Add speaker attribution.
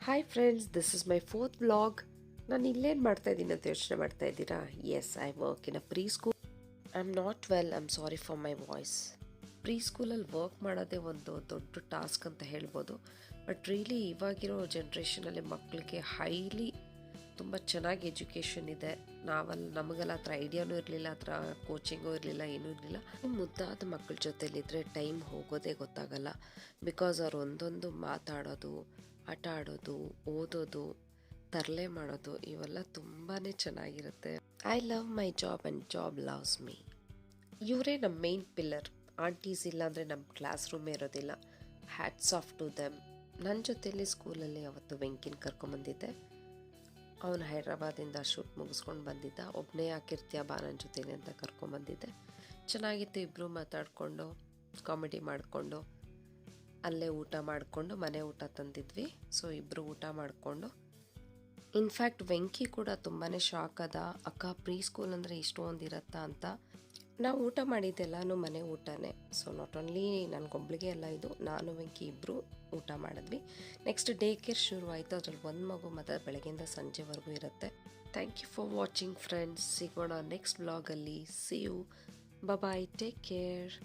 Speaker 1: Hi friends, this is my fourth vlog. ನಾನು ಇಲ್ಲೇನು ಮಾಡ್ತಾ ಇದ್ದೀನಿ ಅಂತ ಯೋಚನೆ ಮಾಡ್ತಾ ಇದ್ದೀರಾ? Yes, I work in a preschool. I am not well, I am sorry for my voice. ಪ್ರೀ ಸ್ಕೂಲಲ್ಲಿ ವರ್ಕ್ ಮಾಡೋದೇ ಒಂದು ದೊಡ್ಡ ಟಾಸ್ಕ್ ಅಂತ ಹೇಳ್ಬೋದು. ಬಟ್ ರಿಯಲಿ ಇವಾಗಿರೋ ಜನ್ರೇಷನಲ್ಲಿ ಮಕ್ಕಳಿಗೆ ಹೈಲಿ ತುಂಬ ಚೆನ್ನಾಗಿ ಎಜುಕೇಷನ್ ಇದೆ. ನಮಗೆಲ್ಲ ಹತ್ರ ಐಡಿಯಾನೂ ಇರಲಿಲ್ಲ, ಹತ್ರ ಕೋಚಿಂಗೂ ಇರಲಿಲ್ಲ, ಏನೂ ಇರಲಿಲ್ಲ. ಮುದ್ದಾದ ಮಕ್ಕಳ ಜೊತೆಲಿದ್ದರೆ ಟೈಮ್ ಹೋಗೋದೇ ಗೊತ್ತಾಗಲ್ಲ. ಬಿಕಾಸ್ ಅವ್ರು ಒಂದೊಂದು ಮಾತಾಡೋದು, ಆಟ ಆಡೋದು, ಓದೋದು, ತರಲೆ ಮಾಡೋದು ಇವೆಲ್ಲ ತುಂಬಾ ಚೆನ್ನಾಗಿರುತ್ತೆ. I love my job and job loves me. ಇವರೇ ನಮ್ಮ ಮೇನ್ ಪಿಲ್ಲರ್. ಆಂಟೀಸ್ ಇಲ್ಲ ಅಂದರೆ ನಮ್ಮ ಕ್ಲಾಸ್ ರೂಮೇ ಇರೋದಿಲ್ಲ. Hats off to them. ನನ್ನ ಜೊತೆಯಲ್ಲಿ ಸ್ಕೂಲಲ್ಲಿ ಅವತ್ತು ವೆಂಕಿನ ಕರ್ಕೊಂಬಂದಿದ್ದೆ. ಅವನು ಹೈದ್ರಾಬಾದಿಂದ ಶೂಟ್ ಮುಗಿಸ್ಕೊಂಡು ಬಂದಿದ್ದ. ಒಬ್ಬನೇ ಯಾಕಿರ್ತೀಯ ಬಾ ನನ್ನ ಜೊತೆಲಿ ಅಂತ ಕರ್ಕೊಂಬಂದಿದ್ದೆ. ಚೆನ್ನಾಗಿತ್ತು. ಇಬ್ಬರು ಮಾತಾಡಿಕೊಂಡು ಕಾಮಿಡಿ ಮಾಡಿಕೊಂಡು ಅಲ್ಲೇ ಊಟ ಮಾಡಿಕೊಂಡು ಮನೆ ಊಟ ತಂದಿದ್ವಿ. ಸೊ ಇಬ್ಬರು ಊಟ ಮಾಡಿಕೊಂಡು, ಇನ್ಫ್ಯಾಕ್ಟ್ ವೆಂಕಿ ಕೂಡ ತುಂಬಾ ಶಾಕ್ ಅದ, ಅಕ್ಕ ಪ್ರೀ ಸ್ಕೂಲ್ ಅಂದರೆ ಇಷ್ಟೊಂದು ಇರತ್ತಾ ಅಂತ. ನಾವು ಊಟ ಮಾಡಿದ್ದೆಲ್ಲನೂ ಮನೆ ಊಟನೇ. ಸೊ ನಾಟ್ ಓನ್ಲಿ ನನಗೊಬ್ಳಿಗೆ ಎಲ್ಲ ಇದು, ನಾನು ವೆಂಕಿ ಇಬ್ಬರು ಊಟ ಮಾಡಿದ್ವಿ. ನೆಕ್ಸ್ಟ್ ಡೇ ಕೇರ್ ಶುರು ಆಯಿತು. ಅದ್ರಲ್ಲಿ ಒಂದು ಮಗು ಮತ್ತು ಬೆಳಗ್ಗೆಯಿಂದ ಸಂಜೆವರೆಗೂ ಇರುತ್ತೆ. Thank you for watching friends. ಸಿಗೋಣ ನೆಕ್ಸ್ಟ್ ವ್ಲಾಗಲ್ಲಿ. See you. Bye, take care.